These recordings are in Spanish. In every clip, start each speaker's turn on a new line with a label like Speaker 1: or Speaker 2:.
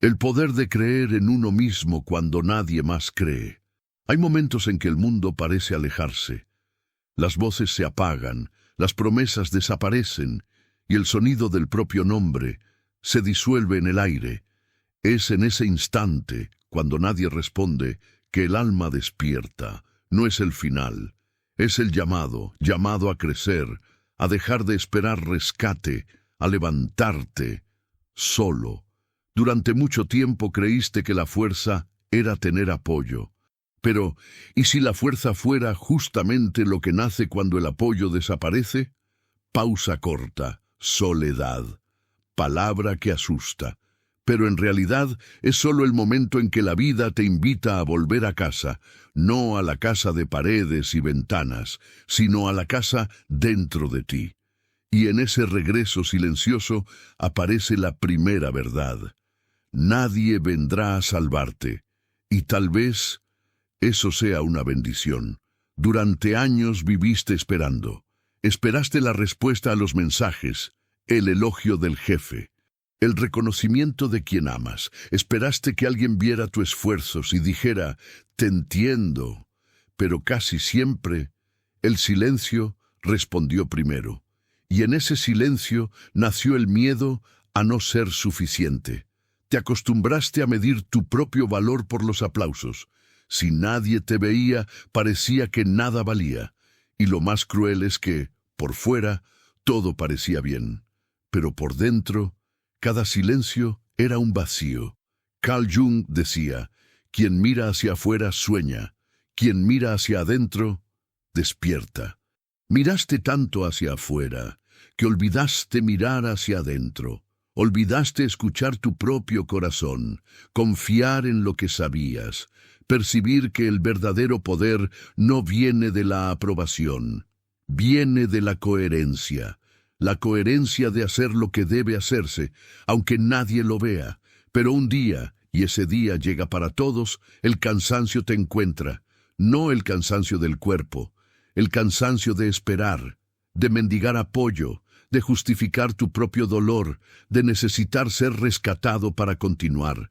Speaker 1: El poder de creer en uno mismo cuando nadie más cree. Hay momentos en que el mundo parece alejarse. Las voces se apagan, las promesas desaparecen y el sonido del propio nombre se disuelve en el aire. Es en ese instante, cuando nadie responde, que el alma despierta. No es el final, es el llamado a crecer, a dejar de esperar rescate, a levantarte, solo. Durante mucho tiempo creíste que la fuerza era tener apoyo. Pero, ¿y si la fuerza fuera justamente lo que nace cuando el apoyo desaparece? Pausa corta, soledad, palabra que asusta. Pero en realidad es solo el momento en que la vida te invita a volver a casa, no a la casa de paredes y ventanas, sino a la casa dentro de ti. Y en ese regreso silencioso aparece la primera verdad. Nadie vendrá a salvarte, y tal vez eso sea una bendición. Durante años viviste esperando. Esperaste la respuesta a los mensajes, el elogio del jefe, el reconocimiento de quien amas. Esperaste que alguien viera tus esfuerzos y dijera, te entiendo. Pero casi siempre, el silencio respondió primero. Y en ese silencio nació el miedo a no ser suficiente. Te acostumbraste a medir tu propio valor por los aplausos. Si nadie te veía, parecía que nada valía. Y lo más cruel es que, por fuera, todo parecía bien. Pero por dentro, cada silencio era un vacío. Carl Jung decía, quien mira hacia afuera sueña, quien mira hacia adentro, despierta. Miraste tanto hacia afuera, que olvidaste mirar hacia adentro. Olvidaste escuchar tu propio corazón, confiar en lo que sabías, percibir que el verdadero poder no viene de la aprobación, viene de la coherencia de hacer lo que debe hacerse, aunque nadie lo vea. Pero un día, y ese día llega para todos, el cansancio te encuentra, no el cansancio del cuerpo, el cansancio de esperar, de mendigar apoyo, de justificar tu propio dolor, de necesitar ser rescatado para continuar.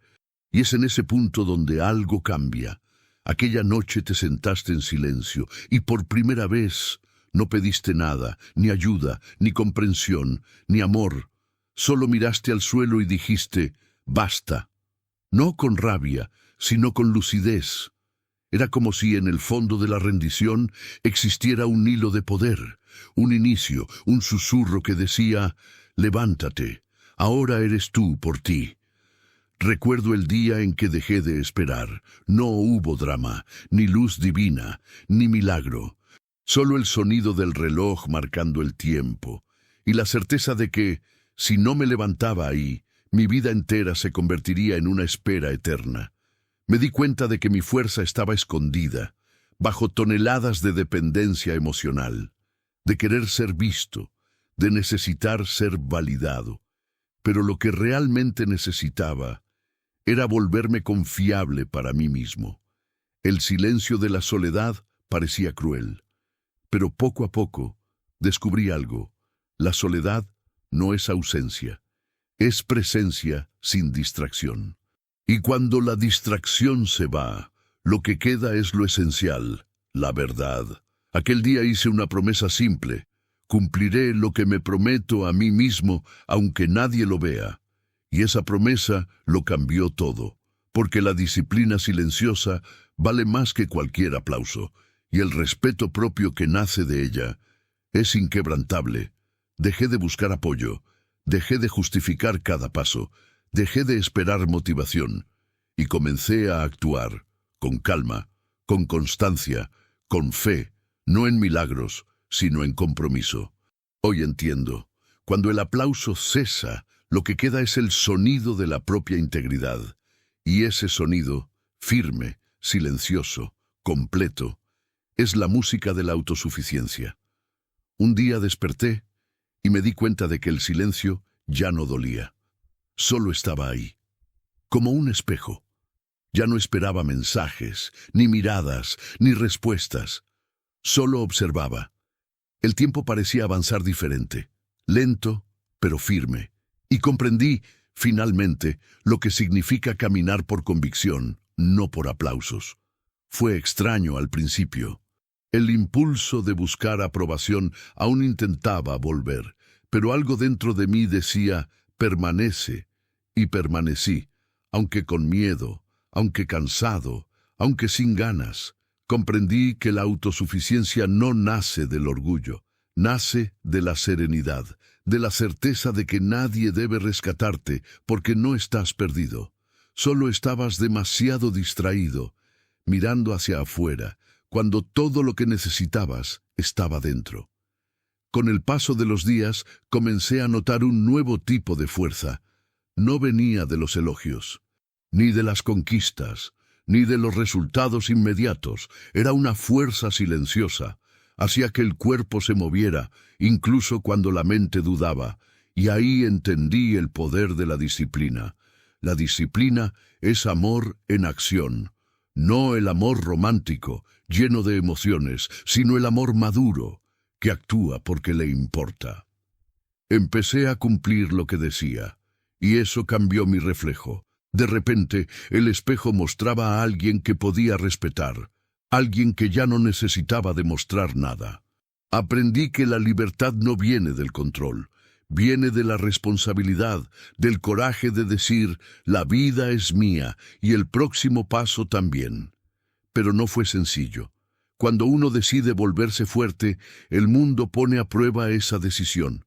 Speaker 1: Y es en ese punto donde algo cambia. Aquella noche te sentaste en silencio y por primera vez no pediste nada, ni ayuda, ni comprensión, ni amor. Solo miraste al suelo y dijiste, basta. No con rabia, sino con lucidez. Era como si en el fondo de la rendición existiera un hilo de poder, un inicio, un susurro que decía, levántate, ahora eres tú por ti. Recuerdo el día en que dejé de esperar. No hubo drama, ni luz divina, ni milagro. Solo el sonido del reloj marcando el tiempo, y la certeza de que, si no me levantaba ahí, mi vida entera se convertiría en una espera eterna. Me di cuenta de que mi fuerza estaba escondida, bajo toneladas de dependencia emocional, de querer ser visto, de necesitar ser validado. Pero lo que realmente necesitaba era volverme confiable para mí mismo. El silencio de la soledad parecía cruel, pero poco a poco descubrí algo. La soledad no es ausencia, es presencia sin distracción. Y cuando la distracción se va, lo que queda es lo esencial, la verdad. Aquel día hice una promesa simple. Cumpliré lo que me prometo a mí mismo, aunque nadie lo vea. Y esa promesa lo cambió todo, porque la disciplina silenciosa vale más que cualquier aplauso, y el respeto propio que nace de ella es inquebrantable. Dejé de buscar apoyo, dejé de justificar cada paso, dejé de esperar motivación y comencé a actuar con calma, con constancia, con fe, no en milagros, sino en compromiso. Hoy entiendo, cuando el aplauso cesa, lo que queda es el sonido de la propia integridad. Y ese sonido, firme, silencioso, completo, es la música de la autosuficiencia. Un día desperté y me di cuenta de que el silencio ya no dolía. Solo estaba ahí, como un espejo. Ya no esperaba mensajes, ni miradas, ni respuestas. Solo observaba. El tiempo parecía avanzar diferente, lento, pero firme. Y comprendí, finalmente, lo que significa caminar por convicción, no por aplausos. Fue extraño al principio. El impulso de buscar aprobación aún intentaba volver, pero algo dentro de mí decía, permanece, y permanecí, aunque con miedo, aunque cansado, aunque sin ganas. Comprendí que la autosuficiencia no nace del orgullo, nace de la serenidad, de la certeza de que nadie debe rescatarte porque no estás perdido. Solo estabas demasiado distraído, mirando hacia afuera, cuando todo lo que necesitabas estaba dentro. Con el paso de los días comencé a notar un nuevo tipo de fuerza. No venía de los elogios, ni de las conquistas, ni de los resultados inmediatos. Era una fuerza silenciosa. Hacía que el cuerpo se moviera, incluso cuando la mente dudaba, y ahí entendí el poder de la disciplina. La disciplina es amor en acción, no el amor romántico, lleno de emociones, sino el amor maduro, que actúa porque le importa. Empecé a cumplir lo que decía, y eso cambió mi reflejo. De repente, el espejo mostraba a alguien que podía respetar, alguien que ya no necesitaba demostrar nada. Aprendí que la libertad no viene del control, viene de la responsabilidad, del coraje de decir, la vida es mía y el próximo paso también. Pero no fue sencillo. Cuando uno decide volverse fuerte, el mundo pone a prueba esa decisión.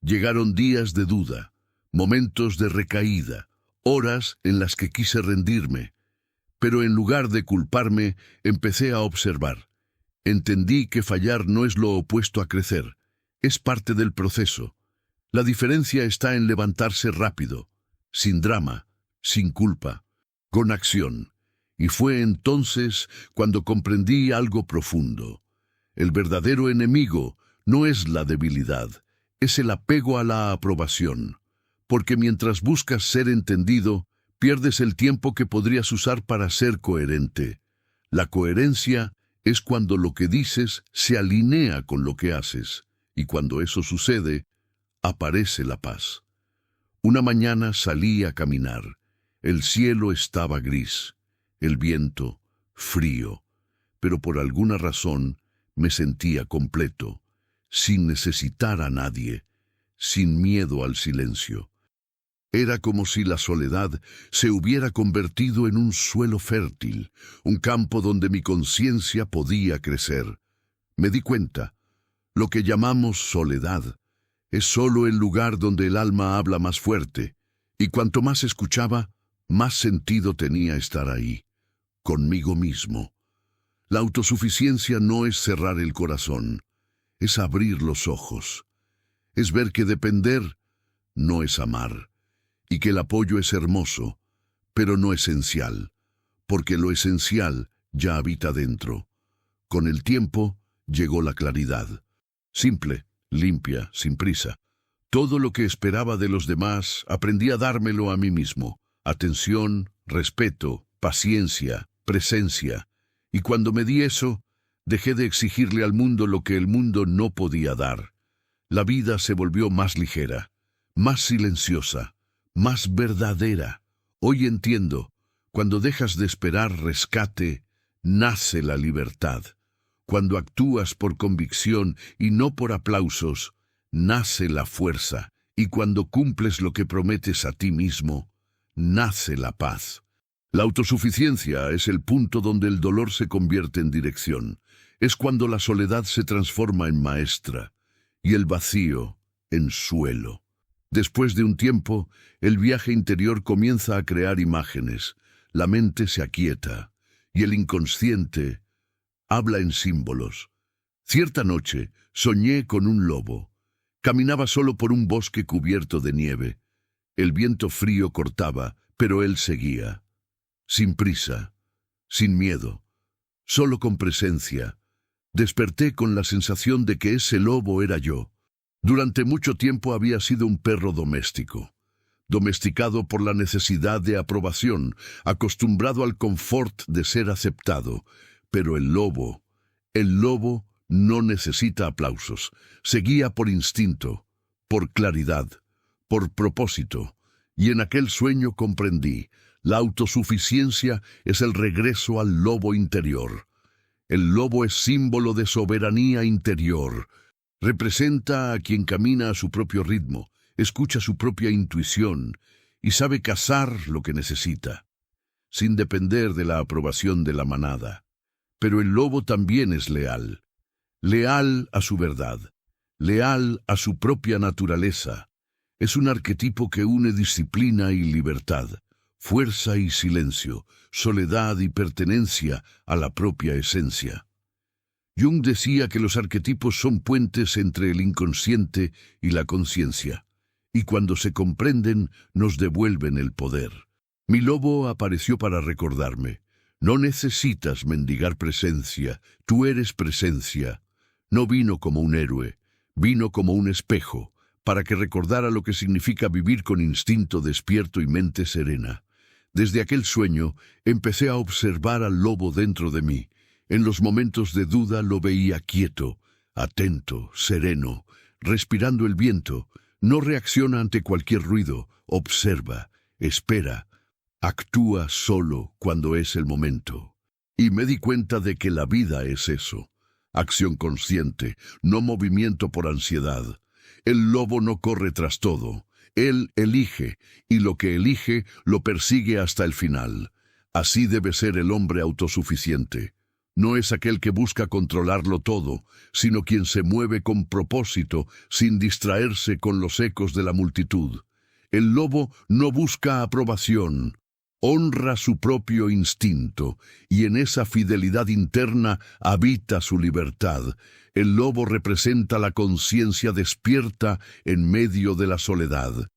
Speaker 1: Llegaron días de duda, momentos de recaída, horas en las que quise rendirme. Pero en lugar de culparme, empecé a observar. Entendí que fallar no es lo opuesto a crecer, es parte del proceso. La diferencia está en levantarse rápido, sin drama, sin culpa, con acción. Y fue entonces cuando comprendí algo profundo. El verdadero enemigo no es la debilidad, es el apego a la aprobación. Porque mientras buscas ser entendido, pierdes el tiempo que podrías usar para ser coherente. La coherencia es cuando lo que dices se alinea con lo que haces, y cuando eso sucede, aparece la paz. Una mañana salí a caminar. El cielo estaba gris, el viento frío, pero por alguna razón me sentía completo, sin necesitar a nadie, sin miedo al silencio. Era como si la soledad se hubiera convertido en un suelo fértil, un campo donde mi conciencia podía crecer. Me di cuenta, lo que llamamos soledad es solo el lugar donde el alma habla más fuerte, y cuanto más escuchaba, más sentido tenía estar ahí, conmigo mismo. La autosuficiencia no es cerrar el corazón, es abrir los ojos, es ver que depender no es amar, y que el apoyo es hermoso, pero no esencial, porque lo esencial ya habita dentro. Con el tiempo llegó la claridad, simple, limpia, sin prisa. Todo lo que esperaba de los demás aprendí a dármelo a mí mismo. Atención, respeto, paciencia, presencia. Y cuando me di eso, dejé de exigirle al mundo lo que el mundo no podía dar. La vida se volvió más ligera, más silenciosa, más verdadera. Hoy entiendo, cuando dejas de esperar rescate, nace la libertad. Cuando actúas por convicción y no por aplausos, nace la fuerza. Y cuando cumples lo que prometes a ti mismo, nace la paz. La autosuficiencia es el punto donde el dolor se convierte en dirección. Es cuando la soledad se transforma en maestra y el vacío en suelo. Después de un tiempo, el viaje interior comienza a crear imágenes, la mente se aquieta y el inconsciente habla en símbolos. Cierta noche soñé con un lobo. Caminaba solo por un bosque cubierto de nieve. El viento frío cortaba, pero él seguía. Sin prisa, sin miedo, solo con presencia. Desperté con la sensación de que ese lobo era yo. Durante mucho tiempo había sido un perro doméstico, domesticado por la necesidad de aprobación, acostumbrado al confort de ser aceptado. Pero el lobo no necesita aplausos, se guía por instinto, por claridad, por propósito, Y en aquel sueño comprendí, la autosuficiencia es el regreso al lobo interior. El lobo es símbolo de soberanía interior. Representa a quien camina a su propio ritmo, escucha su propia intuición y sabe cazar lo que necesita, sin depender de la aprobación de la manada. Pero el lobo también es leal, leal a su verdad, leal a su propia naturaleza. Es un arquetipo que une disciplina y libertad, fuerza y silencio, soledad y pertenencia a la propia esencia. Jung decía que los arquetipos son puentes entre el inconsciente y la conciencia, y cuando se comprenden nos devuelven el poder. Mi lobo apareció para recordarme: no necesitas mendigar presencia, tú eres presencia. No vino como un héroe, vino como un espejo, para que recordara lo que significa vivir con instinto despierto y mente serena. Desde aquel sueño empecé a observar al lobo dentro de mí. En los momentos de duda lo veía quieto, atento, sereno, respirando el viento. No reacciona ante cualquier ruido, observa, espera, actúa solo cuando es el momento. Y me di cuenta de que la vida es eso: acción consciente, no movimiento por ansiedad. El lobo no corre tras todo, él elige, y lo que elige lo persigue hasta el final. Así debe ser el hombre autosuficiente. No es aquel que busca controlarlo todo, sino quien se mueve con propósito, sin distraerse con los ecos de la multitud. El lobo no busca aprobación, honra su propio instinto, y en esa fidelidad interna habita su libertad. El lobo representa la conciencia despierta en medio de la soledad.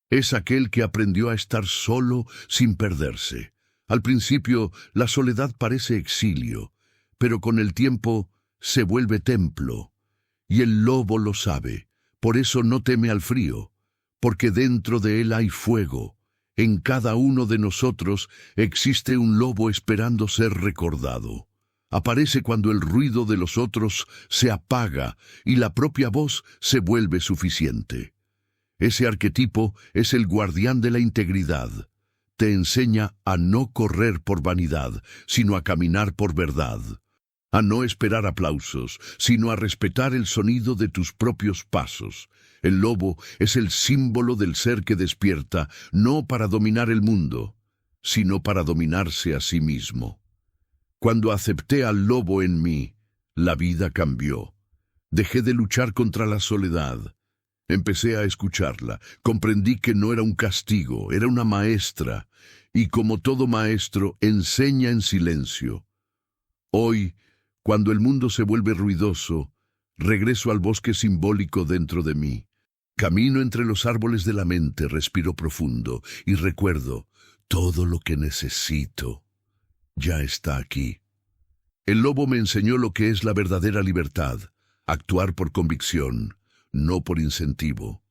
Speaker 1: Es aquel que aprendió a estar solo sin perderse. Al principio, la soledad parece exilio, pero con el tiempo se vuelve templo. Y el lobo lo sabe, por eso no teme al frío, porque dentro de él hay fuego. En cada uno de nosotros existe un lobo esperando ser recordado. Aparece cuando el ruido de los otros se apaga y la propia voz se vuelve suficiente. Ese arquetipo es el guardián de la integridad. Te enseña a no correr por vanidad, sino a caminar por verdad. A no esperar aplausos, sino a respetar el sonido de tus propios pasos. El lobo es el símbolo del ser que despierta, no para dominar el mundo, sino para dominarse a sí mismo. Cuando acepté al lobo en mí, la vida cambió. Dejé de luchar contra la soledad. Empecé a escucharla. Comprendí que no era un castigo, era una maestra. Y como todo maestro, enseña en silencio. Hoy, cuando el mundo se vuelve ruidoso, regreso al bosque simbólico dentro de mí. Camino entre los árboles de la mente, respiro profundo y recuerdo: todo lo que necesito ya está aquí. El lobo me enseñó lo que es la verdadera libertad: actuar por convicción, no por incentivo.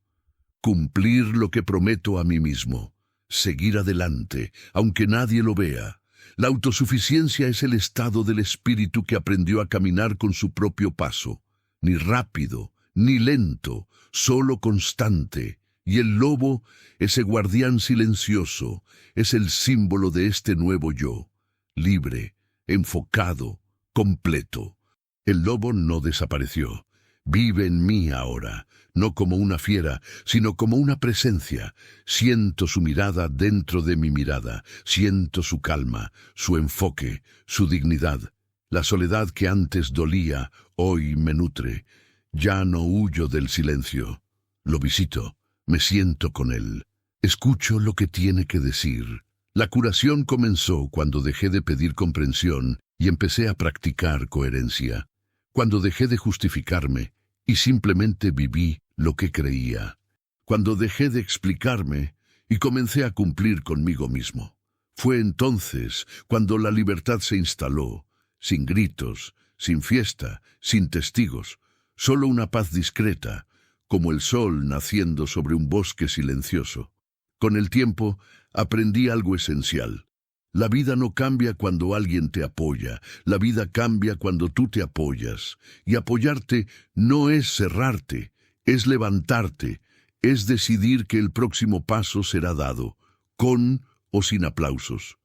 Speaker 1: Cumplir lo que prometo a mí mismo. Seguir adelante, aunque nadie lo vea. La autosuficiencia es el estado del espíritu que aprendió a caminar con su propio paso. Ni rápido, ni lento, solo constante. Y el lobo, ese guardián silencioso, es el símbolo de este nuevo yo. Libre, enfocado, completo. El lobo no desapareció. Vive en mí ahora, no como una fiera, sino como una presencia. Siento su mirada dentro de mi mirada, siento su calma, su enfoque, su dignidad. La soledad que antes dolía, hoy me nutre. Ya no huyo del silencio. Lo visito, me siento con él. Escucho lo que tiene que decir. La curación comenzó cuando dejé de pedir comprensión y empecé a practicar coherencia. Cuando dejé de justificarme y simplemente viví lo que creía. Cuando dejé de explicarme y comencé a cumplir conmigo mismo. Fue entonces cuando la libertad se instaló, sin gritos, sin fiesta, sin testigos, solo una paz discreta, como el sol naciendo sobre un bosque silencioso. Con el tiempo aprendí algo esencial. La vida no cambia cuando alguien te apoya, la vida cambia cuando tú te apoyas. Y apoyarte no es cerrarte, es levantarte, es decidir que el próximo paso será dado, con o sin aplausos.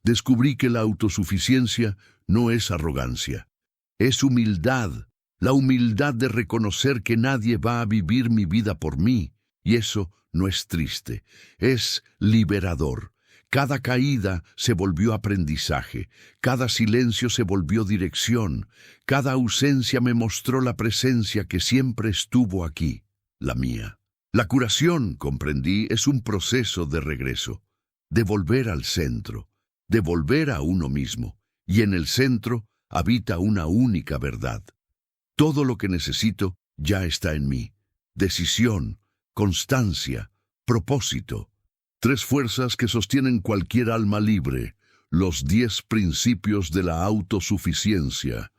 Speaker 1: Descubrí que la autosuficiencia no es arrogancia, es humildad, la humildad de reconocer que nadie va a vivir mi vida por mí, y eso no es triste, es liberador. Cada caída se volvió aprendizaje, cada silencio se volvió dirección, cada ausencia me mostró la presencia que siempre estuvo aquí, la mía. La curación, comprendí, es un proceso de regreso, de volver al centro, de volver a uno mismo, y en el centro habita una única verdad. Todo lo que necesito ya está en mí. Decisión, constancia, propósito. 3 fuerzas que sostienen cualquier alma libre, los 10 principios de la autosuficiencia.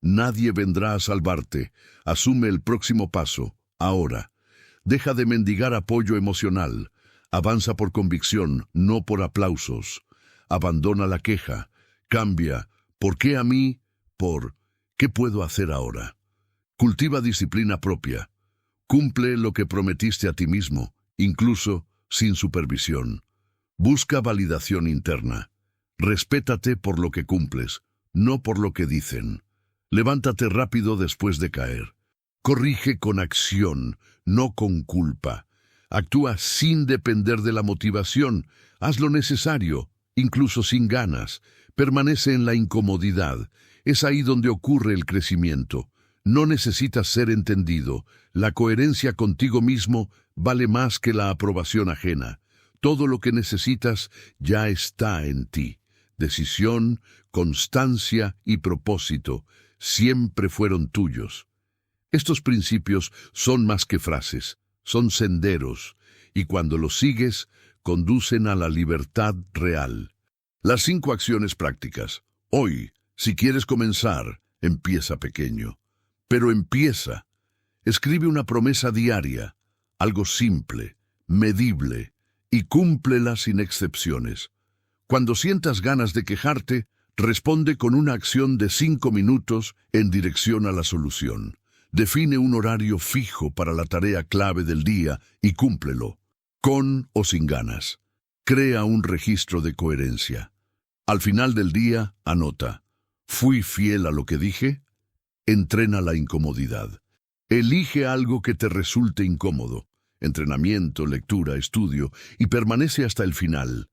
Speaker 1: Nadie vendrá a salvarte. Asume el próximo paso, ahora. Deja de mendigar apoyo emocional. Avanza por convicción, no por aplausos. Abandona la queja. Cambia. ¿Por qué a mí? Por ¿qué puedo hacer ahora? Cultiva disciplina propia. Cumple lo que prometiste a ti mismo, incluso sin supervisión. Busca validación interna. Respétate por lo que cumples, no por lo que dicen. Levántate rápido después de caer. Corrige con acción, no con culpa. Actúa sin depender de la motivación. Haz lo necesario, incluso sin ganas. Permanece en la incomodidad. Es ahí donde ocurre el crecimiento. No necesitas ser entendido. La coherencia contigo mismo vale más que la aprobación ajena. Todo lo que necesitas ya está en ti. Decisión, constancia y propósito siempre fueron tuyos. Estos principios son más que frases, son senderos, y cuando los sigues, conducen a la libertad real. Las 5 acciones prácticas. Hoy, si quieres comenzar, empieza pequeño. Pero empieza. Escribe una promesa diaria, algo simple, medible, y cúmplela sin excepciones. Cuando sientas ganas de quejarte, responde con una acción de 5 minutos en dirección a la solución. Define un horario fijo para la tarea clave del día y cúmplelo, con o sin ganas. Crea un registro de coherencia. Al final del día, anota: ¿fui fiel a lo que dije? Entrena la incomodidad. Elige algo que te resulte incómodo. Entrenamiento, lectura, estudio, y permanece hasta el final.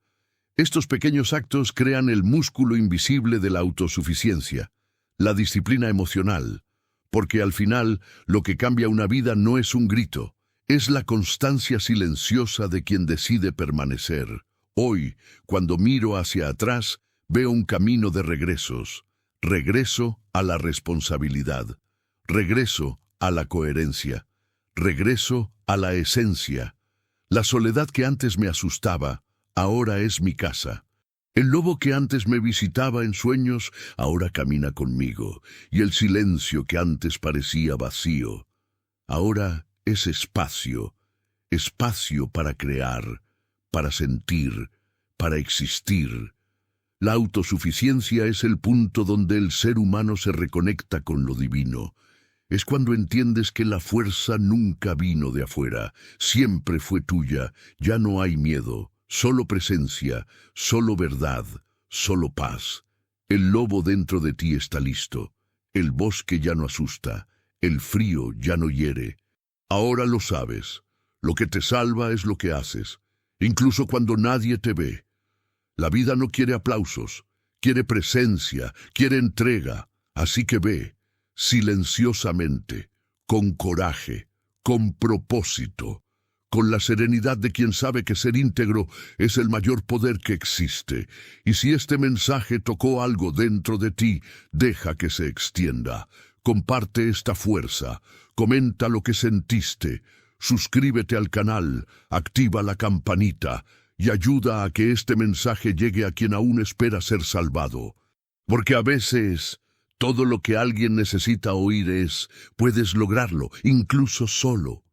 Speaker 1: Estos pequeños actos crean el músculo invisible de la autosuficiencia, la disciplina emocional, porque al final lo que cambia una vida no es un grito, es la constancia silenciosa de quien decide permanecer. Hoy, cuando miro hacia atrás, veo un camino de regresos. Regreso a la responsabilidad, regreso a la coherencia, regreso a la esencia. La soledad que antes me asustaba, ahora es mi casa. El lobo que antes me visitaba en sueños, ahora camina conmigo, y el silencio que antes parecía vacío, ahora es espacio, espacio para crear, para sentir, para existir. La autosuficiencia es el punto donde el ser humano se reconecta con lo divino. Es cuando entiendes que la fuerza nunca vino de afuera, siempre fue tuya, ya no hay miedo, solo presencia, solo verdad, solo paz. El lobo dentro de ti está listo, el bosque ya no asusta, el frío ya no hiere. Ahora lo sabes, lo que te salva es lo que haces, incluso cuando nadie te ve. La vida no quiere aplausos, quiere presencia, quiere entrega, así que ve, silenciosamente, con coraje, con propósito, con la serenidad de quien sabe que ser íntegro es el mayor poder que existe. Y si este mensaje tocó algo dentro de ti, deja que se extienda. Comparte esta fuerza, comenta lo que sentiste, suscríbete al canal, activa la campanita y ayuda a que este mensaje llegue a quien aún espera ser salvado. Porque a veces todo lo que alguien necesita oír es: puedes lograrlo, incluso solo.